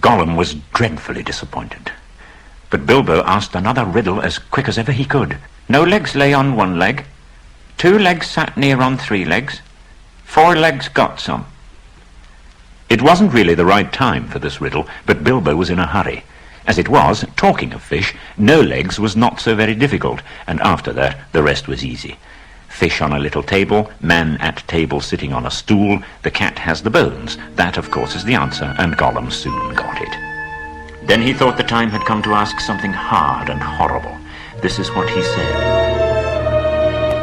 Gollum was dreadfully disappointed. But Bilbo asked another riddle as quick as ever he could. No legs lay on one leg, 2 legs sat near on 3 legs, 4 legs got some. It wasn't really the right time for this riddle, but Bilbo was in a hurry. As it was, talking of fish, no legs was not so very difficult, and after that the rest was easy. Fish on a little table, man at table sitting on a stool, the cat has the bones. That, of course, is the answer, and Gollum soon got it. Then he thought the time had come to ask something hard and horrible. This is what he said.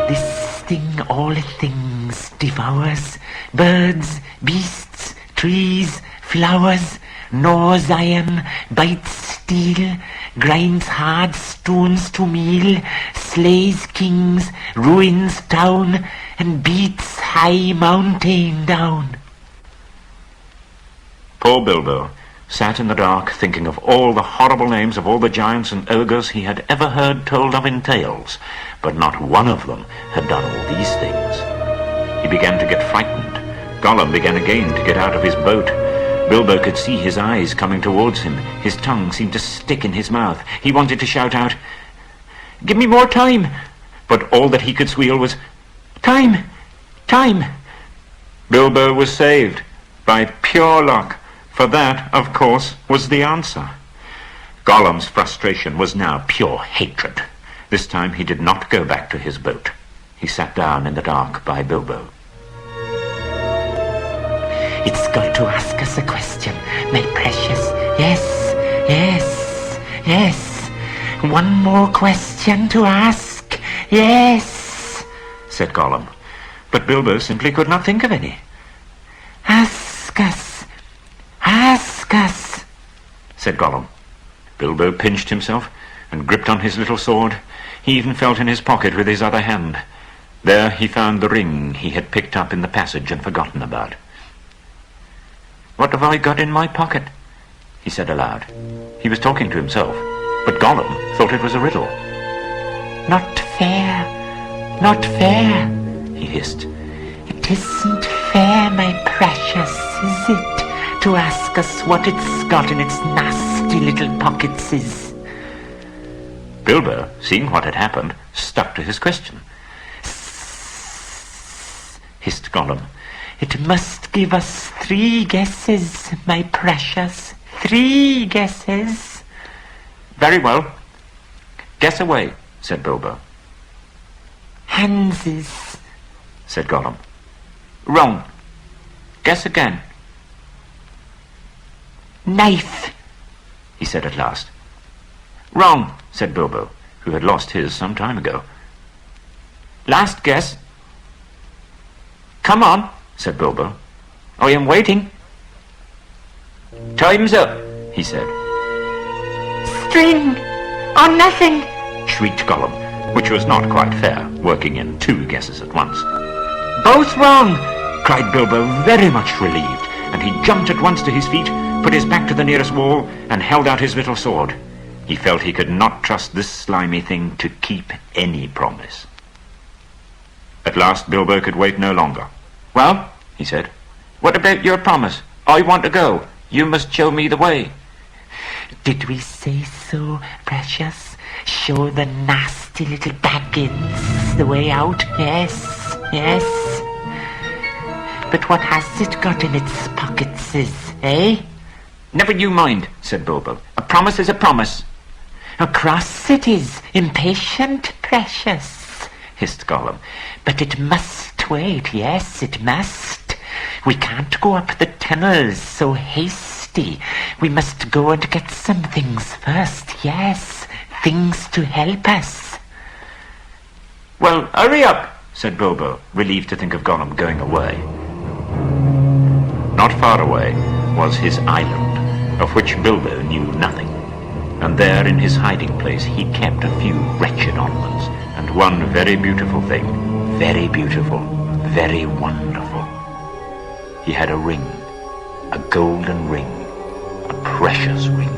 This thing all things devours, birds, beasts, trees, flowers, gnaws iron, bites steel, grinds hard stones to meal, slays kings, ruins town, and beats high mountain down. Poor Bilbo sat in the dark thinking of all the horrible names of all the giants and ogres he had ever heard told of in tales, but not one of them had done all these things. He began to get frightened. Gollum began again to get out of his boat. Bilbo could see his eyes coming towards him. His tongue seemed to stick in his mouth. He wanted to shout out, "Give me more time!" But all that he could squeal was, "Time! Time!" Bilbo was saved by pure luck, for that, of course, was the answer. Gollum's frustration was now pure hatred. This time he did not go back to his boat. He sat down in the dark by Bilbo. It's got to ask us a question, my precious. Yes, yes, yes. One more question to ask. Yes, said Gollum. But Bilbo simply could not think of any. Ask us, said Gollum. Bilbo pinched himself and gripped on his little sword. He even felt in his pocket with his other hand. There he found the ring he had picked up in the passage and forgotten about. "What have I got in my pocket?" he said aloud. He was talking to himself, but Gollum thought it was a riddle. Not fair, not fair, he hissed. It isn't fair, my precious, is it, to ask us what it's got in its nasty little pockets is? Bilbo, seeing what had happened, stuck to his question. Hissed Gollum. It must give us 3 guesses, my precious. 3 guesses. Very well. Guess away, said Bilbo. Handses, said Gollum. Wrong. Guess again. Knife, he said at last. Wrong, said Bilbo, who had lost his some time ago. Last guess. Come on, said Bilbo. I am waiting. Time's up, he said. String, or nothing, shrieked Gollum, which was not quite fair, working in 2 guesses at once. Both wrong, cried Bilbo, very much relieved, and he jumped at once to his feet, put his back to the nearest wall, and held out his little sword. He felt he could not trust this slimy thing to keep any promise. At last Bilbo could wait no longer. Well, he said, what about your promise? I want to go. You must show me the way. Did we say so, precious? Show the nasty little Baggins the way out? Yes, yes. But what has it got in its pockets, eh? Never you mind, said Bilbo. A promise is a promise. Across it is, impatient, precious, hissed Gollum. But it must wait, yes, it must. We can't go up the tunnels so hasty. We must go and get some things first, yes, things to help us. Well, hurry up, said Bilbo, relieved to think of Gollum going away. Not far away was his island, of which Bilbo knew nothing. And there in his hiding place he kept a few wretched ornaments, and one very beautiful thing, very beautiful, very wonderful. He had a ring, a golden ring, a precious ring.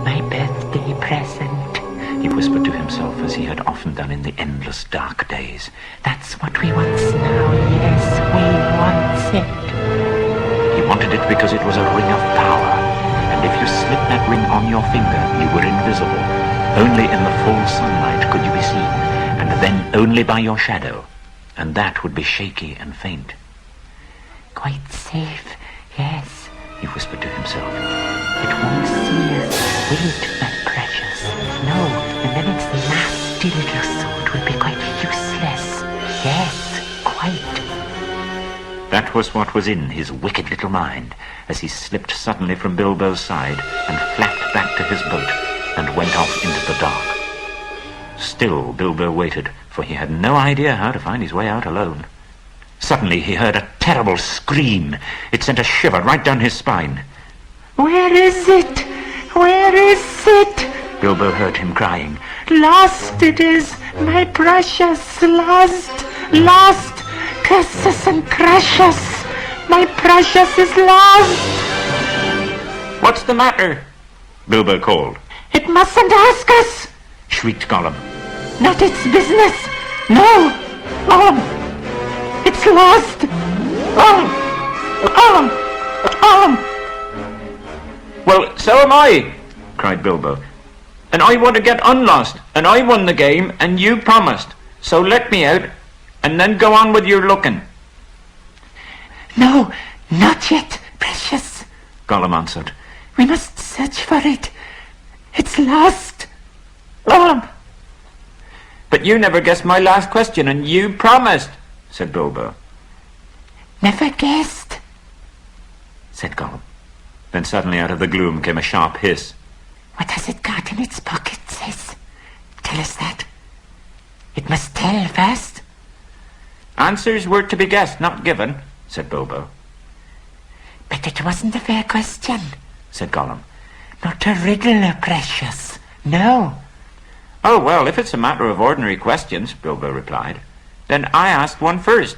My birthday present, he whispered to himself as he had often done in the endless dark days. That's what we want now, yes, we want it. He wanted it because it was a ring of power, and if you slipped that ring on your finger, you were invisible. Only in the full sunlight could you be seen, and then only by your shadow, and that would be shaky and faint. Quite safe, yes, he whispered to himself. It won't see us, will it, my precious? No, and then its nasty little sword will be quite useless. Yes, quite. That was what was in his wicked little mind, as he slipped suddenly from Bilbo's side and flapped back to his boat and went off into the dark. Still Bilbo waited, for he had no idea how to find his way out alone. Suddenly he heard a terrible scream. It sent a shiver right down his spine. Where is it? Where is it? Bilbo heard him crying. Lost it is, my precious, lost, lost. Curse us and crush us. My precious is lost. What's the matter? Bilbo called. It mustn't ask us, shrieked Gollum. Not its business. No. It's lost. Well, so am I, cried Bilbo. And I want to get unlost, and I won the game, and you promised. So let me out, and then go on with your looking. No, not yet, precious, Gollum answered. We must search for it. It's lost. Gollum. But you never guessed my last question, and you promised, said Bilbo. Never guessed, said Gollum. Then suddenly out of the gloom came a sharp hiss. What has it got in its pocket, sis? Tell us that. It must tell first. Answers were to be guessed, not given, said Bilbo. But it wasn't a fair question, said Gollum. Not a riddle, precious. No. Oh, well, if it's a matter of ordinary questions, Bilbo replied, then I asked one first.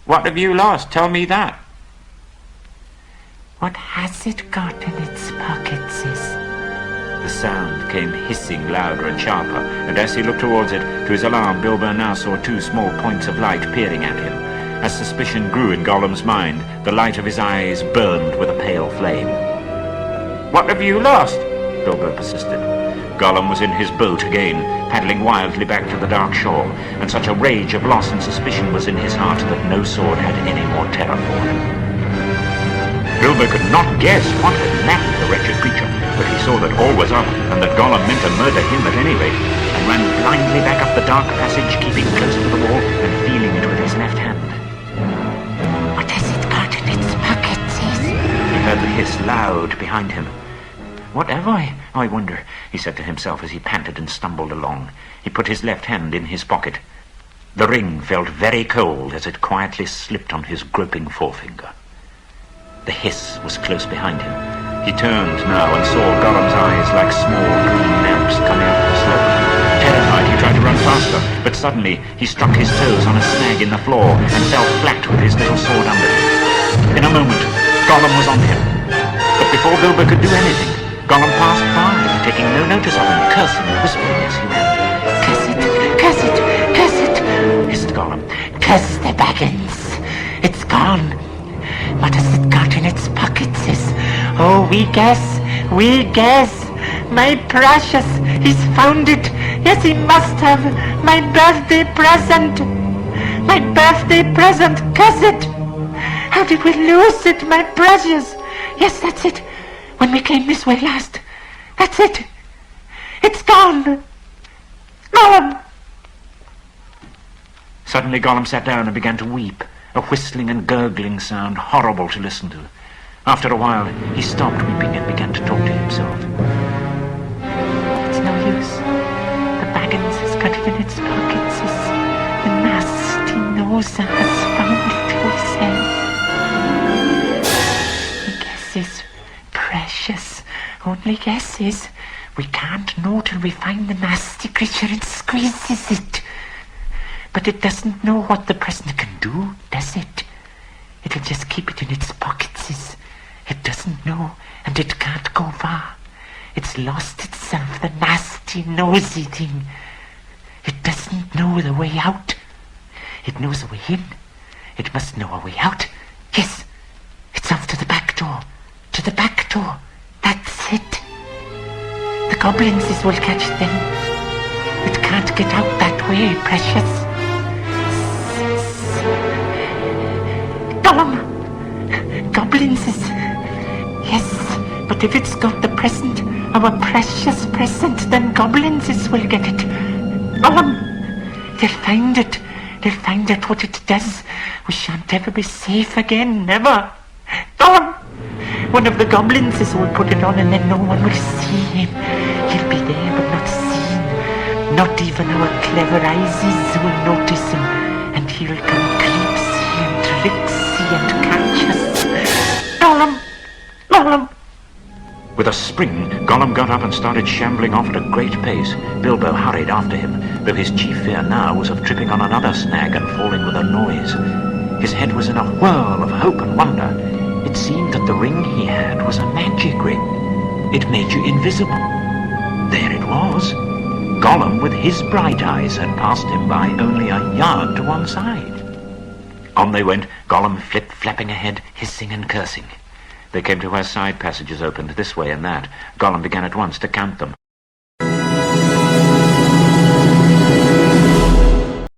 What have you lost? Tell me that. What has it got in its pocket, sis? The sound came hissing louder and sharper, and as he looked towards it, to his alarm, Bilbo now saw two small points of light peering at him. As suspicion grew in Gollum's mind, the light of his eyes burned with a pale flame. What have you lost? Bilbo persisted. Gollum was in his boat again, paddling wildly back to the dark shore, and such a rage of loss and suspicion was in his heart that no sword had any more terror for him. Bilbo could not guess what had maddened the wretched creature, but he saw that all was up, and that Gollum meant to murder him at any rate, and ran blindly back up the dark passage, keeping close to the wall and feeling it with his left hand. What has it got in its pocket, sis? He heard the hiss loud behind him. What have I wonder, he said to himself as he panted and stumbled along. He put his left hand in his pocket. The ring felt very cold as it quietly slipped on his groping forefinger. The hiss was close behind him. He turned now and saw Gollum's eyes like small green lamps coming up the slope. Terrified, he tried to run faster, but suddenly he struck his toes on a snag in the floor and fell flat with his little sword under him. In a moment, Gollum was on him. But before Bilbo could do anything, Gollum passed by, taking no notice of him, cursing and whispering as he ran. Curse it, curse it, curse it, hissed Gollum. Curse the Baggins. It's gone. What has it got in its pocket, sis? Oh, we guess. My precious, he's found it. Yes, he must have. My birthday present. My birthday present. Curse it. How did we lose it, my precious? Yes, that's it. When we came this way last. That's it. It's gone. Gollum. Suddenly Gollum sat down and began to weep, a whistling and gurgling sound horrible to listen to. After a while, he stopped weeping and began to talk to himself. It's no use. The Baggins has got it in its pocket, sis. The nasty noser has found it, he says. He guesses, precious, only guesses. We can't know till we find the nasty creature and squeezes it. But it doesn't know what the present can do, does it? It'll just keep it in its pocket, sis. It doesn't know, and it can't go far. It's lost itself, the nasty, nosy thing. It doesn't know the way out. It knows a way in. It must know a way out. Yes, it's off to the back door. To the back door. That's goblins will catch them. It can't get out that way, precious. Gollum! Goblins is... Yes, but if it's got the present, our precious present, then goblins will get it. Gollum! They'll find it. They'll find out what it does. We shan't ever be safe again, never. Gollum! One of the goblins will put it on and then no one will see him. He'll be there but not seen. Not even our clever eyes will notice him. And he'll come creepsy and tricksy and catch us. Gollum! Gollum! With a spring, Gollum got up and started shambling off at a great pace. Bilbo hurried after him, though his chief fear now was of tripping on another snag and falling with a noise. His head was in a whirl of hope and wonder. It seemed that the ring he had was a magic ring. It made you invisible. There it was. Gollum, with his bright eyes, had passed him by only a yard to one side. On they went, Gollum flip-flapping ahead, hissing and cursing. They came to where side passages opened this way and that. Gollum began at once to count them.